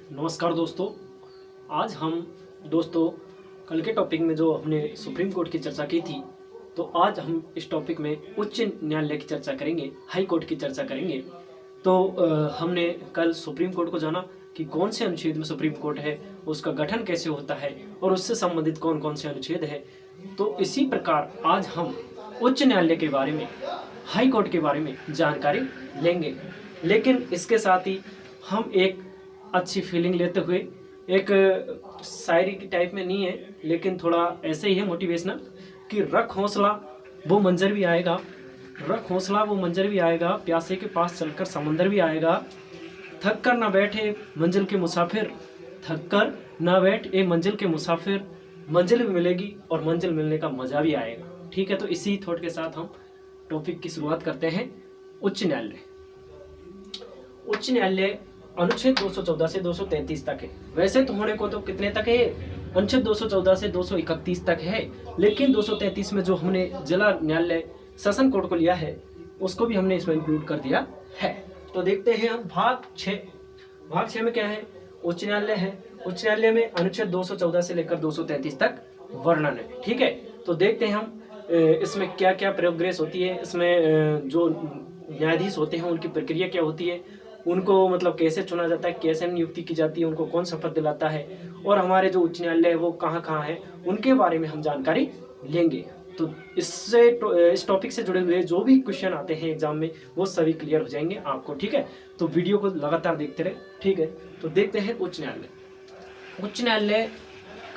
नमस्कार दोस्तों। आज हम दोस्तों कल के टॉपिक में जो हमने सुप्रीम कोर्ट की चर्चा की थी, तो आज हम इस टॉपिक में उच्च न्यायालय की चर्चा करेंगे, हाई कोर्ट की चर्चा करेंगे। तो हमने कल सुप्रीम कोर्ट को जाना कि कौन से अनुच्छेद में सुप्रीम कोर्ट है, उसका गठन कैसे होता है और उससे संबंधित कौन कौन से अनुच्छेद है। तो इसी प्रकार आज हम उच्च न्यायालय के बारे में, हाई कोर्ट के बारे में जानकारी लेंगे। लेकिन इसके साथ ही हम एक अच्छी फीलिंग लेते हुए, एक शायरी की टाइप में नहीं है लेकिन थोड़ा ऐसे ही है मोटिवेशनल, कि रख हौसला वो मंजर भी आएगा, रख हौसला वो मंजर भी आएगा, प्यासे के पास चलकर समंदर भी आएगा, थक कर ना बैठे मंजिल के मुसाफिर, थक कर ना बैठ ए मंजिल के मुसाफिर, मंजिल भी मिलेगी और मंजिल मिलने का मजा भी आएगा। ठीक है, तो इसी थॉट के साथ हम टॉपिक की शुरुआत करते हैं। उच्च न्यायालय। उच्च न्यायालय अनुच्छेद 214 से 233 तक है। वैसे तो होने को तो कितने तक है, अनुच्छेद 214 से 231 तक है, लेकिन 233 में जो हमने जिला न्यायालय सेशन कोर्ट को लिया है उसको भी हमने इसमें इंक्लूड कर दिया है। तो देखते हैं हम भाग 6। भाग 6 में क्या है, उच्च न्यायालय है। उच्च न्यायालय में अनुच्छेद 214 से लेकर 233 तक वर्णन है। ठीक है, तो देखते हैं हम इसमें क्या क्या प्रोग्रेस होती है, इसमें जो न्यायाधीश होते हैं उनकी प्रक्रिया क्या होती है, उनको मतलब कैसे चुना जाता है, कैसे नियुक्ति की जाती है, उनको कौन शपथ दिलाता है, और हमारे जो उच्च न्यायालय है वो कहाँ कहाँ है, उनके बारे में हम जानकारी लेंगे। तो इससे इस टॉपिक से जुड़े हुए जो भी क्वेश्चन आते हैं एग्जाम में वो सभी क्लियर हो जाएंगे आपको। ठीक है, तो वीडियो को लगातार देखते रहे। ठीक है, तो देखते हैं उच्च न्यायालय। उच्च न्यायालय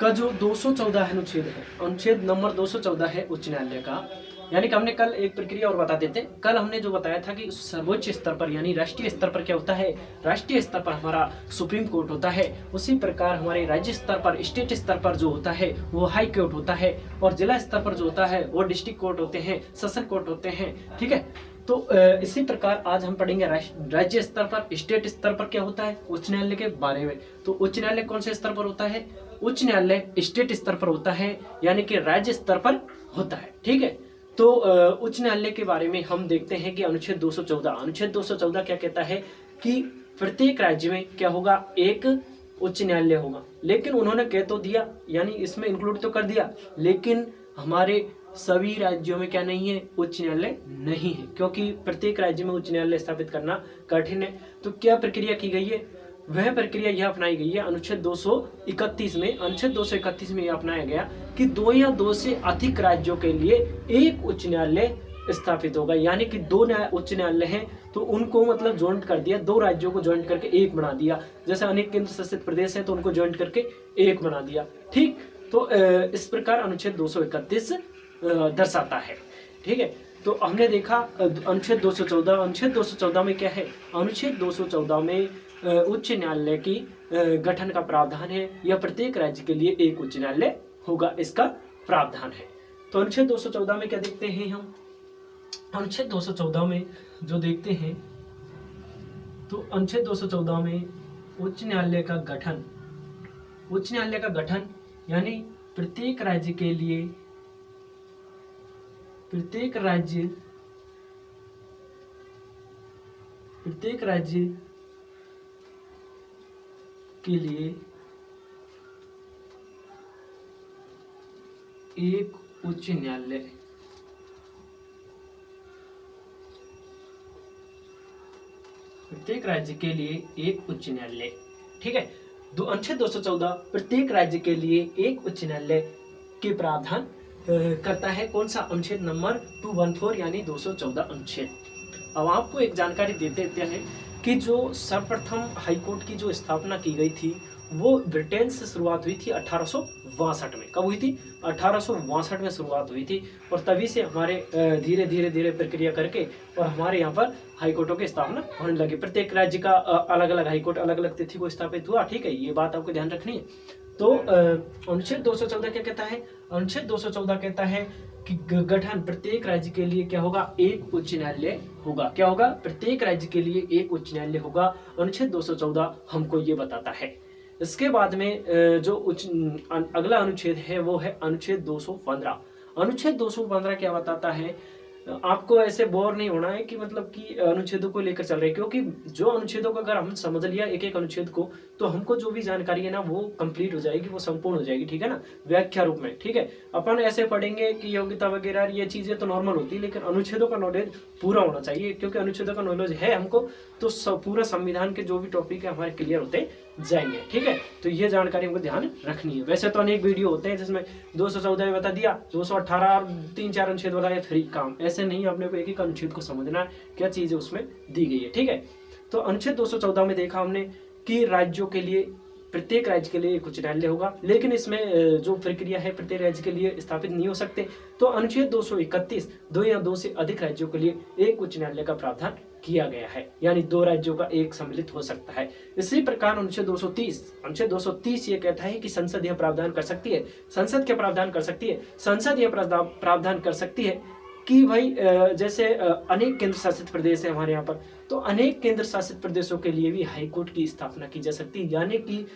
का जो 214 अनुच्छेद है, अनुच्छेद नंबर 214 है उच्च न्यायालय का। यानी कि हमने कल एक प्रक्रिया और बता देते। कल हमने जो बताया था कि सर्वोच्च स्तर पर यानी राष्ट्रीय स्तर पर क्या होता है, राष्ट्रीय स्तर पर हमारा सुप्रीम कोर्ट होता है, उसी प्रकार हमारे राज्य स्तर पर, स्टेट स्तर पर जो होता है वो हाई कोर्ट होता है, और जिला स्तर पर जो होता है वो डिस्ट्रिक्ट कोर्ट होते हैं, सेशन कोर्ट होते हैं। ठीक है, तो इसी प्रकार आज हम पढ़ेंगे राज्य स्तर पर, स्टेट स्तर पर क्या होता है उच्च न्यायालय के बारे में। तो उच्च न्यायालय कौन से स्तर पर होता है, उच्च न्यायालय स्टेट स्तर पर होता है, यानी कि राज्य स्तर पर होता है। ठीक है, तो उच्च न्यायालय के बारे में हम देखते हैं कि अनुच्छेद 214, अनुच्छेद 214 क्या कहता है कि प्रत्येक राज्य में क्या होगा, एक उच्च न्यायालय होगा। लेकिन उन्होंने कह तो दिया, यानी इसमें इंक्लूड तो कर दिया, लेकिन हमारे सभी राज्यों में क्या नहीं है, उच्च न्यायालय नहीं है, क्योंकि प्रत्येक राज्य में उच्च न्यायालय स्थापित करना कठिन है। तो क्या प्रक्रिया की गई है, वह प्रक्रिया यह अपनाई गई है अनुच्छेद 231 में। अनुच्छेद 231 में यह अपनाया गया कि 2 या 2 से अधिक राज्यों के लिए एक उच्च न्यायालय स्थापित होगा। यानी कि 2 उच्च न्यायालय हैं तो उनको मतलब ज्वाइंट कर दिया, 2 राज्यों को ज्वाइंट करके एक बना दिया। जैसे अनेक केंद्र शासित प्रदेश हैं तो उनको ज्वाइंट करके एक बना दिया। ठीक, तो इस प्रकार अनुच्छेद 231 दर्शाता है। ठीक है, तो हमने देखा अनुच्छेद 214, अनुच्छेद 214 में क्या है, अनुच्छेद 214 में उच्च न्यायालय की गठन का प्रावधान है। यह प्रत्येक राज्य के लिए एक उच्च न्यायालय होगा, इसका प्रावधान है। तो अनुच्छेद 214 में क्या देखते हैं हम, अनुच्छेद 214 में जो देखते हैं, तो अनुच्छेद 214 में उच्च न्यायालय का गठन, उच्च न्यायालय का गठन यानी प्रत्येक राज्य के लिए, प्रत्येक राज्य के लिए एक उच्च न्यायालय, प्रत्येक राज्य के लिए एक उच्च न्यायालय। ठीक है, अनुच्छेद 214 प्रत्येक राज्य के लिए एक उच्च न्यायालय के प्रावधान करता है। कौन सा, अनुच्छेद नंबर 214 यानी 214 अनुच्छेद। अब आपको एक जानकारी दे देते हैं कि जो सर्वप्रथम हाईकोर्ट की जो स्थापना की गई थी वो ब्रिटेन से शुरुआत हुई थी 1862 में। कब हुई थी, 1862 में शुरुआत हुई थी, और तभी से हमारे धीरे धीरे धीरे प्रक्रिया करके और हमारे यहाँ पर हाईकोर्टों की स्थापना होने लगी। प्रत्येक राज्य का अलग अलग हाईकोर्ट अलग अलग तिथि को स्थापित हुआ। ठीक है, ये बात आपको ध्यान रखनी है। तो अनुच्छेद 214 क्या कहता है, अनुच्छेद 214 कहता है कि गठन प्रत्येक राज्य के लिए क्या होगा, एक उच्च न्यायालय होगा। क्या होगा, प्रत्येक राज्य के लिए एक उच्च न्यायालय होगा। अनुच्छेद 214 हमको ये बताता है। इसके बाद में जो अगला अनुच्छेद है वो है अनुच्छेद 215। अनुच्छेद 215 क्या बताता है आपको ऐसे बोर नहीं होना है कि मतलब कि अनुच्छेदों को लेकर चल रहे हैं, क्योंकि जो अनुच्छेदों को अगर हम समझ लिया एक एक अनुच्छेद को, तो हमको जो भी जानकारी है ना वो कंप्लीट हो जाएगी, वो संपूर्ण हो जाएगी, ठीक है ना, व्याख्या रूप में। ठीक है, अपन ऐसे पढ़ेंगे कि योग्यता वगैरह ये चीजें तो नॉर्मल होती है, लेकिन अनुच्छेदों का नॉलेज पूरा होना चाहिए, क्योंकि अनुच्छेदों का नॉलेज है हमको तो पूरा संविधान के जो भी टॉपिक है हमारे क्लियर होते जाएंगे। ठीक है, तो ये जानकारी हमको ध्यान रखनी है। वैसे तो अनेक वीडियो होते हैं जिसमें 214 में बता दिया, 218 और 3-4 अनुच्छेद बताया, फ्री काम। ऐसे नहीं, अपने को एक एक अनुच्छेद को समझना है क्या चीजें उसमें दी गई है। ठीक है, तो अनुच्छेद 214 में देखा हमने कि राज्यों के लिए, प्रत्येक राज्य के लिए एक उच्च न्यायालय होगा, लेकिन इसमें जो प्रक्रिया है प्रत्येक राज्य के लिए स्थापित नहीं हो सकते। तो अनुच्छेद 231 2 या 2 से अधिक राज्यों के लिए एक उच्च न्यायालय का प्रावधान किया गया है, यानी 2 राज्यों का एक सम्मिलित हो सकता है। इसी प्रकार अनुच्छेद 230 ये कहता है कि संसद यह प्रावधान कर सकती है, संसद क्या प्रावधान कर सकती है, संसद यह प्रावधान कर सकती है कि भाई जैसे अनेक केंद्र शासित प्रदेश है हमारे यहाँ पर, तो अनेक केंद्र शासित प्रदेशों के लिए भी हाई कोर्ट की स्थापना की जा सकती है, यानी कि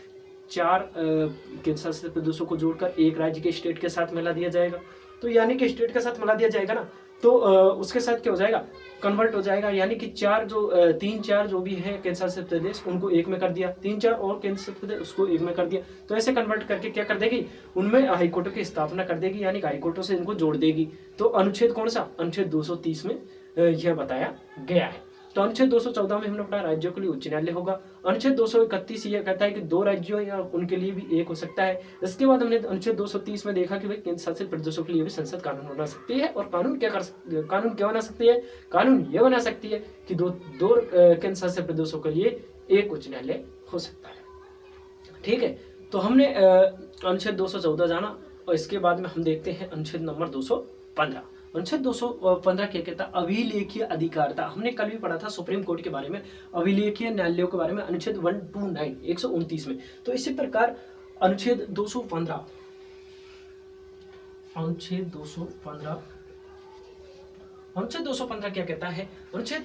4 केंद्र शासित प्रदेशों को जोड़कर एक राज्य के स्टेट के साथ मिला दिया जाएगा। तो यानी कि स्टेट के साथ मिला दिया जाएगा ना, तो उसके साथ क्या हो जाएगा, कन्वर्ट हो जाएगा, यानी कि 3-4 जो भी है केंद्र शासित प्रदेश उनको एक में कर दिया, 3-4 और केंद्र शासित प्रदेश उसको एक में कर दिया। तो ऐसे कन्वर्ट करके क्या कर देगी, उनमें हाईकोर्टों की स्थापना कर देगी, यानी कि हाईकोर्टों से इनको जोड़ देगी। तो अनुच्छेद कौन सा, अनुच्छेद 230 में यह बताया गया है। तो अनुच्छेद 214 में हमने पढ़ा राज्यों के लिए उच्च न्यायालय होगा। अनुच्छेद 231 ये कहता है कि 2 राज्यों या उनके लिए भी एक हो सकता है। इसके बाद हमने अनुच्छेद 230 में देखा कि भाई केंद्र शासित प्रदेशों के लिए भी संसद कानून बना सकती है, और कानून क्या बना सकती है, कानून ये बना सकती है कि दो केंद्र शासित प्रदेशों के लिए एक उच्च न्यायालय हो सकता है। ठीक है, तो हमने अनुच्छेद 214 जाना, और इसके बाद में हम देखते हैं अनुच्छेद नंबर 215। अनुच्छेद 215 क्या कहता है, अभिलेखीय अधिकारिता। हमने कल भी पढ़ा था सुप्रीम कोर्ट के बारे में, अभिलेखीय न्यायालयों के बारे में, अनुच्छेद 129 में। तो इसी प्रकार अनुच्छेद 215 क्या कहता है, अनुच्छेद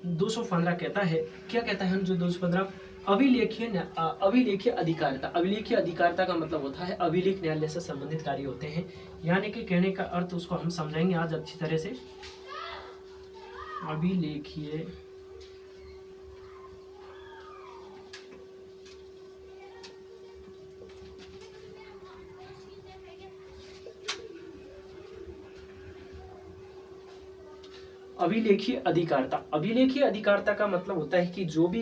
215 कहता है, क्या कहता है अनुच्छेद 215, अभिलेखीय अधिकारिता। अभिलेखीय अधिकारिता का मतलब होता है अभिलेख न्यायालय से संबंधित कार्य होते हैं, यानी कि कहने का अर्थ उसको हम समझाएंगे आज अच्छी तरह से। अभिलेखीय अभिलेखीय अधिकारिता का मतलब होता है कि जो भी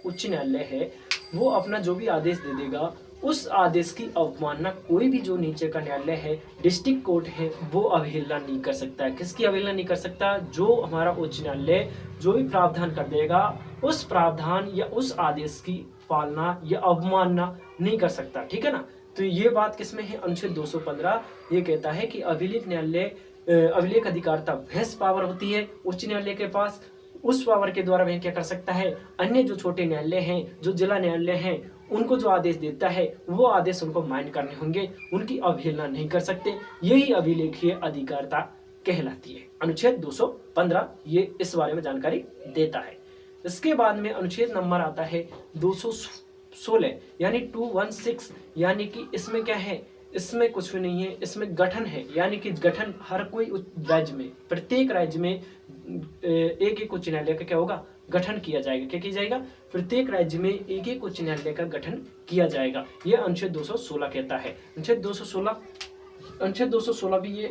उच्च न्यायालय है वो अपना जो भी आदेश दे देगा, उस आदेश की अवमानना कोई भी जो नीचे का न्यायालय है, डिस्ट्रिक्ट कोर्ट है, वो अवहेलना नहीं कर सकता। किसकी अवहेलना नहीं कर सकता, जो हमारा उच्च न्यायालय जो भी प्रावधान कर देगा उस प्रावधान या उस आदेश की पालना या अवमानना नहीं कर सकता। ठीक है ना, तो ये बात किसमें है, अनुच्छेद 215 ये कहता है कि अभिलेख अधिकारिता भैंस पावर होती है उच्च न्यायालय के पास, उस पावर के द्वारा वह क्या कर सकता है, अन्य जो छोटे न्यायालय हैं, जो जिला न्यायालय हैं, उनको जो आदेश देता है वो आदेश उनको मान्य करने होंगे, उनकी अवहेलना नहीं कर सकते। यही अभिलेखीय अधिकारिता कहलाती है। अनुच्छेद 215 ये इस बारे में जानकारी देता है। इसके बाद में अनुच्छेद नंबर आता है 216 यानी 216, यानी कि इसमें क्या है, इसमें कुछ भी नहीं है, इसमें गठन है, यानी कि गठन हर कोई राज्य में, प्रत्येक राज्य में एक एक उच्च न्यायालय का क्या होगा, गठन किया जाएगा। क्या किया जाएगा, प्रत्येक राज्य में एक एक उच्च न्यायालय का गठन किया जाएगा। यह अनुच्छेद 216 कहता है। अनुच्छेद 216 भी ये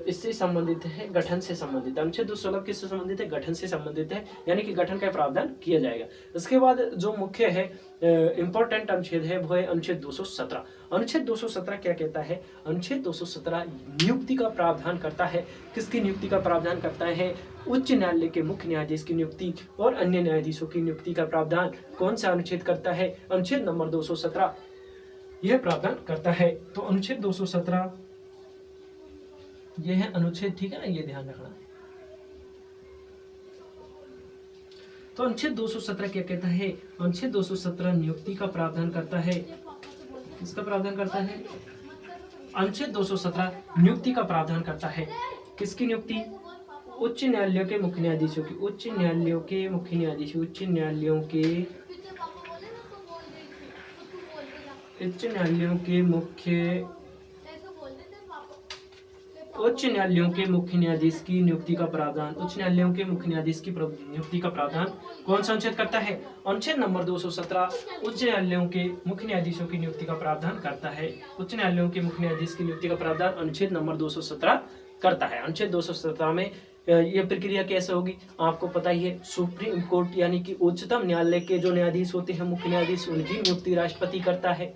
इससे संबंधित है, गठन से संबंधित है। अनुच्छेद 216 किससे संबंधित है, गठन से संबंधित है, यानी कि गठन का प्रावधान किया जाएगा। इसके बाद जो मुख्य है इंपॉर्टेंट अनुच्छेद है वो है अनुच्छेद 217। अनुच्छेद 217 क्या कहता है, अनुच्छेद 217 नियुक्ति का प्रावधान करता है। किसकी नियुक्ति का प्रावधान करता है, उच्च न्यायालय के मुख्य न्यायाधीश की नियुक्ति और अन्य न्यायाधीशों की नियुक्ति का प्रावधान कौन सा अनुच्छेद करता है, अनुच्छेद नंबर 217 यह प्रावधान करता है। तो अनुच्छेद 217 ये है अनुच्छेद, ठीक है ना, ये ध्यान रखना। तो अनुच्छेद 217 क्या कहता है, अनुच्छेद 217 नियुक्ति का प्रावधान करता है। किसका प्रावधान करता है, अनुच्छेद 217 नियुक्ति का प्रावधान करता है। किसकी नियुक्ति, उच्च न्यायालयों के मुख्य न्यायाधीशों की, उच्च न्यायालयों के मुख्य न्यायाधीश, उच्च न्यायालयों के मुख्य उच्च न्यायालयों के मुख्य न्यायाधीश की नियुक्ति का प्रावधान, उच्च न्यायालयों के मुख्य न्यायाधीश की नियुक्ति का प्रावधान कौन सा अनुच्छेद करता है? अनुच्छेद नंबर 217 उच्च न्यायालयों के मुख्य न्यायाधीशों की नियुक्ति का प्रावधान करता है। उच्च न्यायालयों के मुख्य न्यायाधीश की नियुक्ति का प्रावधान अनुच्छेद नंबर 217 करता है। अनुच्छेद 217 में यह प्रक्रिया कैसे होगी आपको पता ही है। सुप्रीम कोर्ट यानी कि उच्चतम न्यायालय के जो न्यायाधीश होते हैं मुख्य न्यायाधीश, उनकी नियुक्ति राष्ट्रपति करता है।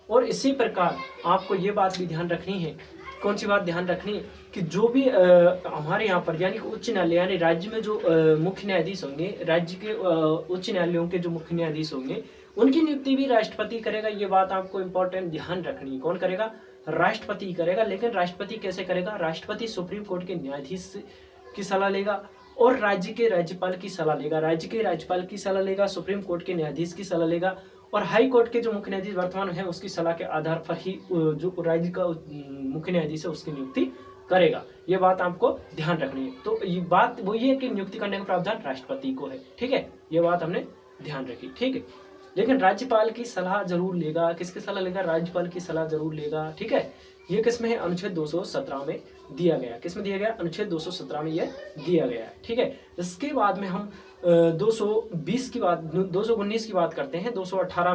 और इसी प्रकार आपको ये बात भी ध्यान रखनी है, कौन सी बात ध्यान रखनी है कि जो भी हमारे यहाँ पर यानी कि उच्च न्यायालय यानी राज्य में जो मुख्य न्यायाधीश होंगे, राज्य के उच्च न्यायालयों के जो मुख्य न्यायाधीश होंगे, उनकी नियुक्ति भी राष्ट्रपति करेगा। ये बात आपको इम्पोर्टेंट ध्यान रखनी है। कौन करेगा? राष्ट्रपति करेगा। लेकिन राष्ट्रपति कैसे करेगा? राष्ट्रपति सुप्रीम कोर्ट के न्यायाधीश की सलाह लेगा और राज्य के राज्यपाल की सलाह लेगा, राज्य के राज्यपाल की सलाह लेगा, सुप्रीम कोर्ट के न्यायाधीश की सलाह लेगा और हाई कोर्ट के जो मुख्य न्यायाधीश वर्तमान है उसकी सलाह के आधार पर ही जो राज्य का मुख्य न्यायाधीश है उसकी नियुक्ति करेगा। ये बात आपको ध्यान रखनी है। तो ये बात वही है कि नियुक्ति करने का प्रावधान राष्ट्रपति को है। ठीक है, ये बात हमने ध्यान रखी। ठीक है, लेकिन राज्यपाल की सलाह जरूर लेगा। किसकी सलाह लेगा? राज्यपाल की सलाह जरूर लेगा। ठीक है, ये किसमें है? अनुच्छेद 217 में दिया गया। किसमें दिया गया? अनुच्छेद 217 में यह दिया गया है। ठीक है, इसके बाद में हम 220 की बात 219 की बात करते हैं। 218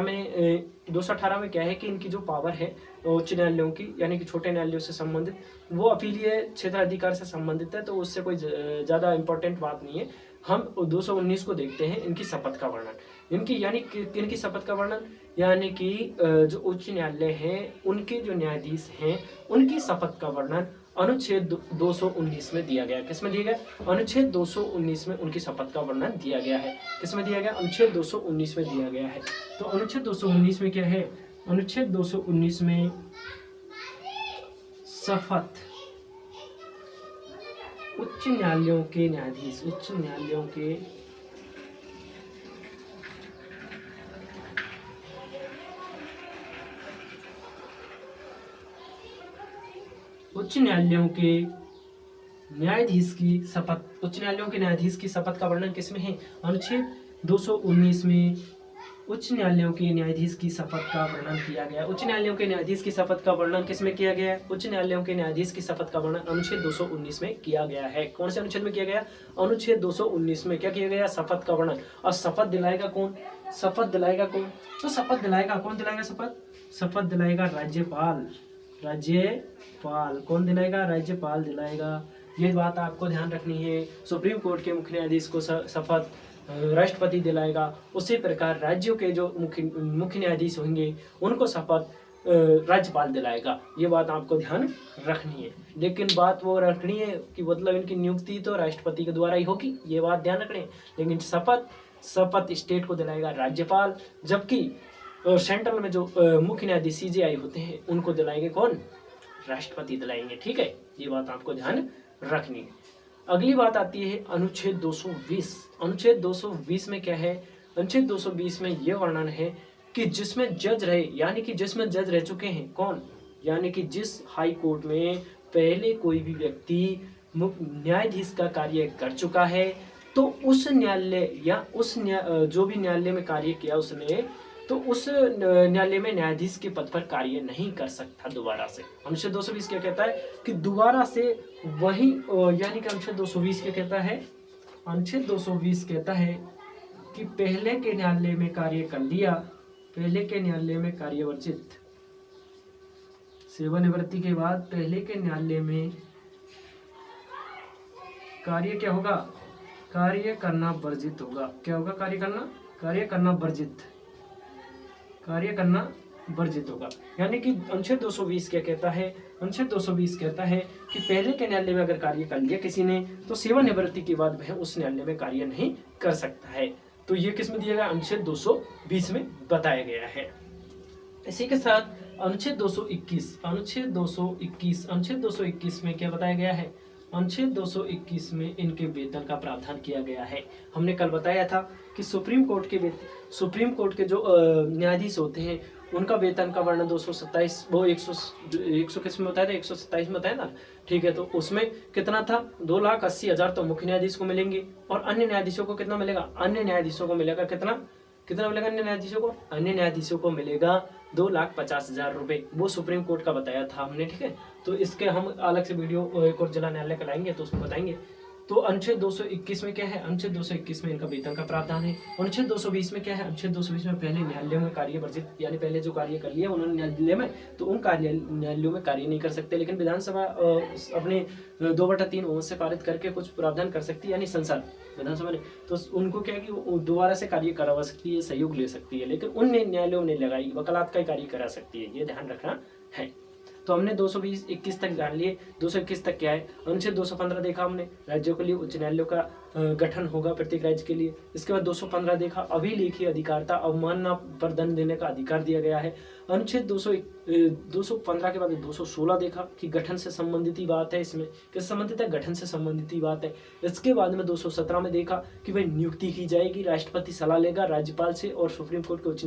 में क्या है कि इनकी जो पावर है उच्च न्यायालयों की यानी कि छोटे न्यायालयों से संबंधित, वो अपीलीय क्षेत्राधिकार से संबंधित है, तो उससे कोई ज़्यादा इम्पोर्टेंट बात नहीं है। हम 219 को देखते हैं, इनकी शपथ का वर्णन। इनकी यानी इनकी शपथ का वर्णन यानी कि जो उच्च न्यायालय हैं उनके जो न्यायाधीश हैं उनकी शपथ का वर्णन अनुच्छेद 219 में दिया गया। किसमें दिया गया? अनुच्छेद 219 में उनकी शपथ का वर्णन दिया गया है। किसमें दिया गया? अनुच्छेद 219 में दिया गया है। तो अनुच्छेद 219 में क्या है? अनुच्छेद 219 में शपथ उच्च न्यायालयों के न्यायाधीश, उच्च न्यायालयों के उच्च न्यायालयों के न्यायाधीश की शपथ, उच्च न्यायालयों के न्यायाधीश की शपथ का वर्णन किसमें है? अनुच्छेद 219 में उच्च न्यायालयों के न्यायाधीश की शपथ का वर्णन किया गया। उच्च न्यायालयों के न्यायाधीश की शपथ का वर्णन किसमें किया गया है? उच्च न्यायालयों के न्यायाधीश की शपथ का वर्णन अनुच्छेद 219 में किया गया है। कौन से अनुच्छेद में किया गया? अनुच्छेद 219 में क्या किया गया? शपथ का वर्णन। और शपथ दिलाएगा कौन? शपथ दिलाएगा कौन? तो शपथ दिलाएगा कौन? दिलाएगा शपथ? शपथ दिलाएगा राज्यपाल। राज्यपाल कौन दिलाएगा? राज्यपाल दिलाएगा। ये बात आपको ध्यान रखनी है। सुप्रीम कोर्ट के मुख्य न्यायाधीश को शपथ राष्ट्रपति दिलाएगा, उसी प्रकार राज्यों के जो मुख्य न्यायाधीश होंगे उनको शपथ राज्यपाल दिलाएगा। ये बात आपको ध्यान रखनी है। लेकिन बात वो रखनी है कि मतलब इनकी नियुक्ति तो राष्ट्रपति के द्वारा ही होगी, ये बात ध्यान रखनी है। लेकिन शपथ स्टेट को दिलाएगा राज्यपाल, जबकि सेंट्रल में जो मुख्य न्यायाधीश CJI होते हैं उनको दिलाएंगे कौन? राष्ट्रपति दिलाएंगे। ठीक है, ये बात आपको ध्यान रखनी है। अगली बात आती है अनुच्छेद 220। अनुच्छेद 220 में क्या है? अनुच्छेद 220 में यह वर्णन है कि जिसमें जज रहे यानी कि जिसमें जज रह चुके हैं कौन? यानी कि जिस हाई कोर्ट में पहले कोई भी व्यक्ति न्यायाधीश का कार्य कर चुका है, तो उस न्यायालय या उस जो भी न्यायालय में कार्य किया उसने, तो उस न्यायालय में न्यायाधीश के पद पर कार्य नहीं कर सकता दोबारा से। अनुच्छेद 220 क्या कहता है कि दोबारा से वही यानी कि अनुच्छेद 220 क्या कहता है? अनुच्छेद 220 कहता है कि पहले के न्यायालय में कार्य कर लिया, पहले के न्यायालय में कार्य वर्जित, सेवानिवृत्ति के बाद पहले के न्यायालय में कार्य क्या होगा? कार्य करना वर्जित होगा। क्या होगा? कार्य करना वर्जित, कार्य करना वर्जित होगा। यानी कि अनुच्छेद 220 क्या कहता है? अनुच्छेद 220 कहता है कि पहले के न्यायालय में अगर कार्य कर लिया किसी ने, तो सेवानिवृत्ति के बाद वह उस न्यायालय में कार्य नहीं कर सकता है। तो ये किस में दिया गया? अनुच्छेद 220 में बताया गया है। इसी के साथ अनुच्छेद 221 में क्या बताया गया है? अनुच्छेद 221 में इनके वेतन का प्रावधान किया गया है। हमने कल बताया था कि सुप्रीम कोर्ट के जो न्यायाधीश होते हैं उनका वेतन का वर्णन 227 वो 100 किस में बताया था? 127 में बताया था। ठीक है, तो उसमें कितना था? 2,80,000 तो मुख्य न्यायाधीश को मिलेंगे और अन्य न्यायाधीशों को कितना मिलेगा? अन्य न्यायाधीशों को मिलेगा कितना? कितना मिलेगा अन्य न्यायाधीशों को? अन्य न्यायाधीशों को मिलेगा 2,50,000 रुपए। वो सुप्रीम कोर्ट का बताया था हमने, ठीक है। तो इसके हम अलग से वीडियो एक और जिला न्यायालय का लाएंगे तो उसमें बताएंगे। तो अनुच्छेद 221 में क्या है? अनुच्छेद 221 में इनका वेतन का प्रावधान है। अनुच्छेद 220 में क्या है? अनुच्छेद 220 में पहले न्यायालयों में कार्य वर्जित, यानी पहले जो कार्य कर लिया उन्होंने न्यायालय में, तो उन न्यायालयों में कार्य नहीं कर सकते, लेकिन विधानसभा अपने 2/3 बहुमत से पारित करके कुछ प्रावधान कर सकती है, यानी संसद विधानसभा ने, तो उनको क्या है कि वो दोबारा से कार्य करवा सकती है, सहयोग ले सकती है, लेकिन उन न्यायालयों ने लगाई वकालत का कार्य करा सकती है, ये ध्यान रखना है। तो हमने 220-21 तक जान लिए। 221 तक क्या है? अनुच्छेद 215 देखा हमने, राज्यों के लिए उच्च न्यायालयों का गठन होगा प्रत्येक राज्य के लिए। इसके बाद 215 देखा, अभिलेखीय अधिकारिता, अवमानना पर दंड देने का अधिकार दिया गया है। अनुच्छेद 215 के बाद 216 देखा कि गठन से संबंधित ही बात है, इसमें किस संबंधित है? गठन से संबंधित ही बात है। इसके बाद में 217 में देखा कि भाई नियुक्ति की जाएगी, राष्ट्रपति सलाह लेगा राज्यपाल से और सुप्रीम कोर्ट के उच्च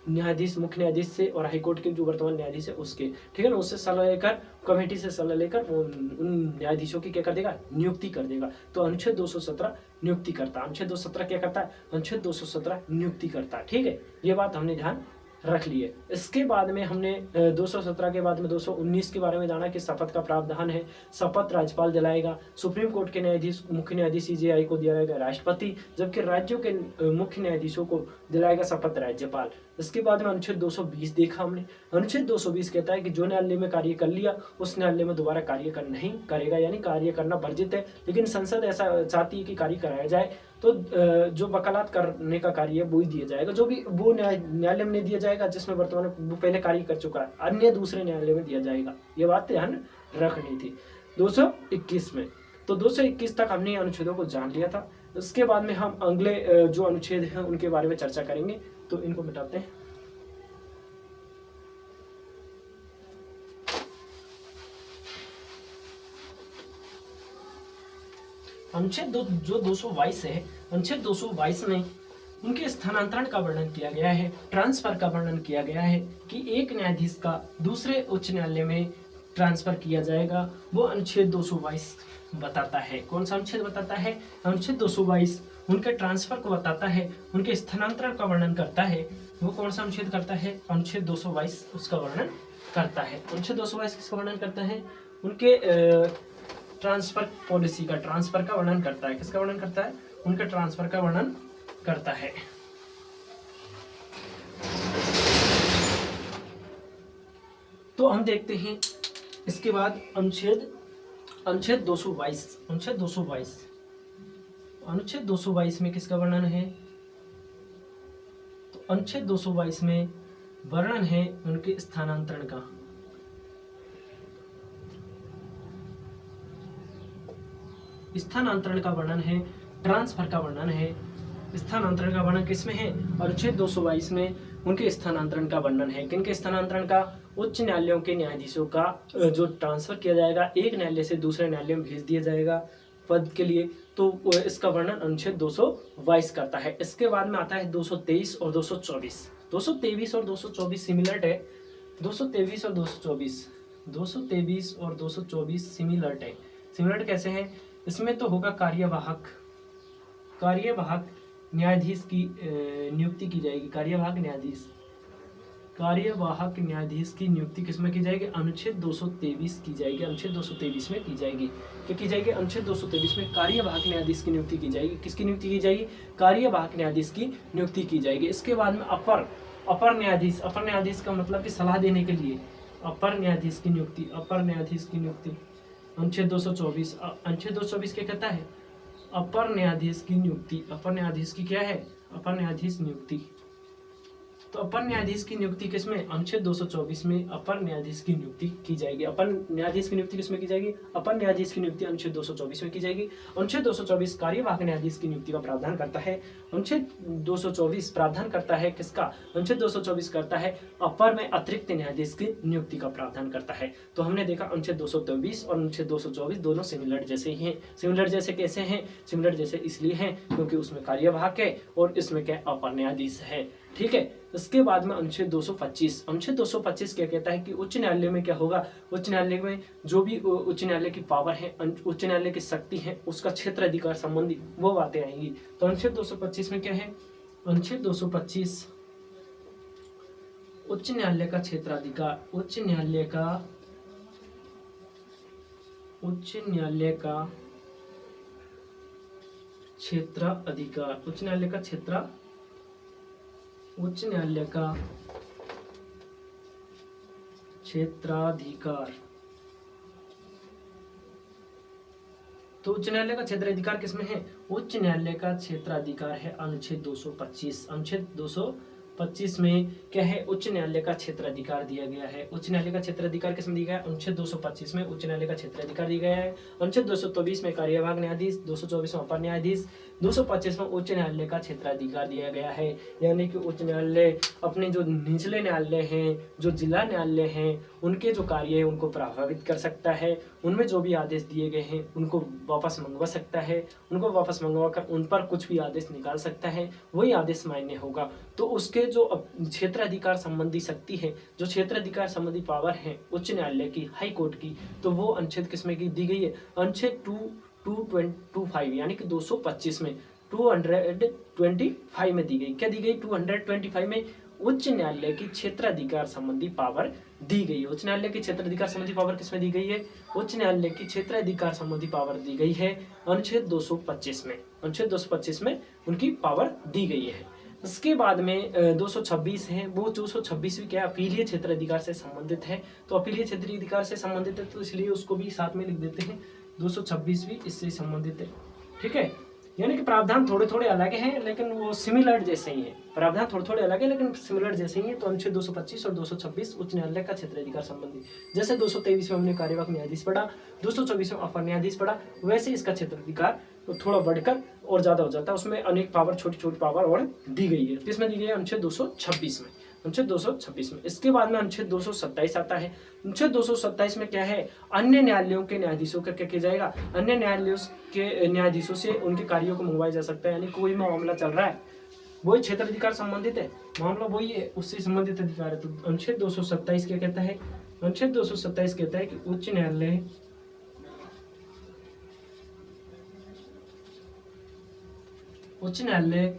न्यायाधीश, मुख्य न्यायाधीश से और हाईकोर्ट के जो वर्तमान न्यायाधीश है उसके, ठीक है ना, उससे सलाह लेकर, कमेटी से सलाह लेकर उन न्यायाधीशों की क्या कर देगा? नियुक्ति कर देगा। तो अनुच्छेद 217 नियुक्ति करता है। अनुच्छेद 217 क्या करता है? अनुच्छेद 217 नियुक्ति करता है, ठीक है। ये बात हमने ध्यान रख लिए। इसके बाद में हमने 217 के बाद में 219 के बारे में जाना कि शपथ का प्रावधान है। शपथ राज्यपाल दिलाएगा, सुप्रीम कोर्ट के न्यायाधीश, मुख्य न्यायाधीश सीजेआई को दिया जाएगा राष्ट्रपति, जबकि राज्यों के मुख्य न्यायाधीशों को दिलाएगा शपथ राज्यपाल। इसके बाद में अनुच्छेद 220 देखा हमने। अनुच्छेद 220 कहता है कि जो न्यायालय में कार्य कर लिया उस न्यायालय में दोबारा कार्य नहीं करेगा, यानी कार्य करना वर्जित है, लेकिन संसद ऐसा चाहती है कि कार्य कराया जाए, तो जो वकालत करने का कार्य है वो ही दिया जाएगा, जो भी वो न्यायालय में दिया जाएगा जिसमें वर्तमान वो पहले कार्य कर चुका है, अन्य दूसरे न्यायालय में दिया जाएगा। ये बात ध्यान रखनी थी 221 में। तो 221 तक हमने अनुच्छेदों को जान लिया था। उसके बाद में हम अगले जो अनुच्छेद हैं उनके बारे में चर्चा करेंगे, तो इनको मिटाते हैं। अनुच्छेद जो 222 है, अनुच्छेद 222 में उनके स्थानांतरण का वर्णन किया गया है, ट्रांसफर का वर्णन किया गया है कि एक न्यायाधीश का दूसरे उच्च न्यायालय में ट्रांसफर किया जाएगा। वो अनुच्छेद 222 बताता है। कौन सा अनुच्छेद बताता है? अनुच्छेद 222 उनके ट्रांसफर को बताता है, उनके स्थानांतरण का वर्णन करता है। वो कौन सा अनुच्छेद करता है? अनुच्छेद 222 उसका वर्णन करता है। अनुच्छेद 222 किसका वर्णन करता है? उनके ट्रांसफर पॉलिसी का, ट्रांसफर का वर्णन करता है। किसका वर्णन करता है? उनके ट्रांसफर का वर्णन करता है। तो हम देखते हैं इसके बाद अनुच्छेद 222। अनुच्छेद 222 में किसका वर्णन है? तो अनुच्छेद 222 में वर्णन है उनके स्थानांतरण का। स्थानांतरण का वर्णन है, ट्रांसफर का वर्णन है। स्थानांतरण का वर्णन किसमें है? अनुच्छेद 222 में उनके स्थानांतरण का वर्णन है। किनके स्थानांतरण का? उच्च न्यायालयों के न्यायाधीशों का जो ट्रांसफर किया जाएगा, एक न्यायालय से दूसरे न्यायालय में भेज दिया जाएगा पद के लिए, तो इसका वर्णन अनुच्छेद 222 करता है। इसके बाद में आता है 223 और 224। 223 और 224 सिमिलर है। 223 और 224 सिमिलर है। सिमिलर कैसे है? इसमें तो होगा कार्यवाहक न्यायाधीश की नियुक्ति की जाएगी। कार्यवाहक न्यायाधीश की नियुक्ति किसमें की जाएगी? अनुच्छेद 223 की जाएगी। अनुच्छेद 223 में की जाएगी। क्या की जाएगी? अनुच्छेद 223 में कार्यवाहक न्यायाधीश की नियुक्ति की जाएगी। किसकी नियुक्ति की जाएगी? कार्यवाहक न्यायाधीश की नियुक्ति की जाएगी। इसके बाद में अपर न्यायाधीश का मतलब कि सलाह देने के लिए अपर न्यायाधीश की नियुक्ति। अनुच्छेद 224 क्या कहता है? अपर न्यायाधीश की नियुक्ति। अपर न्यायाधीश की क्या है? अपर न्यायाधीश नियुक्ति। तो अपर न्यायाधीश की नियुक्ति किसमें? अनुच्छेद 224 में अपर न्यायाधीश की नियुक्ति की जाएगी। अपर न्यायाधीश की नियुक्ति किसमें की जाएगी? अपर न्यायाधीश की नियुक्ति अनुच्छेद 224 में की जाएगी। अनुच्छेद 224 कार्यवाहक न्यायाधीश की नियुक्ति का प्रावधान करता है। अनुच्छेद 224 प्रावधान करता है किसका? अनुच्छेद 224 करता है अपर में अतिरिक्त न्यायाधीश की नियुक्ति का प्रावधान करता है। तो हमने देखा अनुच्छेद 223 और अनुच्छेद 224 दोनों सिमिलर जैसे ही हैं। सिमिलर जैसे कैसे हैं? सिमिलर जैसे इसलिए हैं क्योंकि उसमें कार्यवाहक है और इसमें क्या? अपर न्यायाधीश है, ठीक है। इसके बाद में अनुच्छेद 225 क्या कहता है कि उच्च न्यायालय में क्या होगा? उच्च न्यायालय में जो भी उच्च न्यायालय की पावर है, उच्च न्यायालय की शक्ति है, उसका क्षेत्र अधिकार संबंधी वो बातें आएंगी। तो अनुच्छेद 225 में क्या है? अनुच्छेद 225 उच्च न्यायालय का क्षेत्राधिकार, उच्च न्यायालय का क्षेत्राधिकार, उच्च न्यायालय का क्षेत्राधिकार। तो उच्च न्यायालय का क्षेत्राधिकार किसमें है? उच्च न्यायालय का क्षेत्राधिकार है अनुच्छेद 225। अनुच्छेद 225 में क्या है? उच्च न्यायालय का क्षेत्राधिकार दिया गया है। उच्च न्यायालय का क्षेत्राधिकार किसमें दिया गया है? अनुच्छेद 225 में उच्च न्यायालय का क्षेत्राधिकार दिया गया है। अनुच्छेद 224 में कार्यवाहक न्यायाधीश, 224 में अपर न्यायाधीश, 225 में उच्च न्यायालय का क्षेत्राधिकार दिया गया है। यानी कि उच्च न्यायालय अपने जो निचले न्यायालय हैं, जो जिला न्यायालय हैं, उनके जो कार्य है उनको प्रभावित कर सकता है। उनमें जो भी आदेश दिए गए हैं उनको वापस मंगवा सकता है। उनको वापस मंगवा कर उन पर कुछ भी आदेश निकाल सकता है, वही आदेश मान्य होगा। तो उसके जो क्षेत्राधिकार संबंधी शक्ति है, जो क्षेत्राधिकार संबंधी पावर है उच्च न्यायालय की, हाई कोर्ट की, तो वो अनुच्छेद किसमें की दी गई है? अनुच्छेद 225 यानी कि 225 में 225 में दी गई। क्या दी गई? 225 में उच्च न्यायालय की क्षेत्राधिकार संबंधी पावर दी गई है। उच्च न्यायालय की क्षेत्राधिकार संबंधी पावर किसमें दी गई है? उच्च न्यायालय की क्षेत्राधिकार संबंधी पावर दी गई है अनुच्छेद 225 में। अनुच्छेद 225 में उनकी पावर दी गई है। इसके बाद में 226 है। वो 226 भी क्या अपीलीय क्षेत्राधिकार से संबंधित है। तो अपीलीय क्षेत्राधिकार से संबंधित है तो इसलिए उसको भी साथ में लिख देते हैं। 226 भी इससे संबंधित है। ठीक है, यानी कि प्रावधान थोड़े थोड़े अलग हैं लेकिन वो सिमिलर जैसे ही है। प्रावधान थोड़े थोड़े अलग है लेकिन सिमिलर जैसे ही है। तो अनुच्छेद 225 और 226 उच्च न्यायालय का क्षेत्राधिकार संबंधी, जैसे 223 में हमने कार्यवाहक न्यायाधीश पढ़ा, 224 में अपर न्यायाधीश पढ़ा, वैसे इसका क्षेत्राधिकार थोड़ा बढ़कर और ज्यादा हो जाता है। उसमें अनेक पावर, छोटी छोटी पावर और दी गई है। किसमें दी गई है? अनुच्छेद 226 में। अनुच्छेद 226 में। इसके बाद में अनुच्छेद 227 आता है। अनुच्छेद 227 में क्या है? अन्य न्यायालयों के न्यायाधीशों का क्या किया जाएगा? अन्य न्यायाधीशों से उनके कार्यों को मंगवाया जा सकता है। यानी कोई मामला चल रहा है, वही क्षेत्राधिकार संबंधित है, मामला वही है, उससे संबंधित अधिकार है। तो अनुच्छेद 227 क्या कहता है? अनुच्छेद 227 कहता है कि उच्च न्यायालय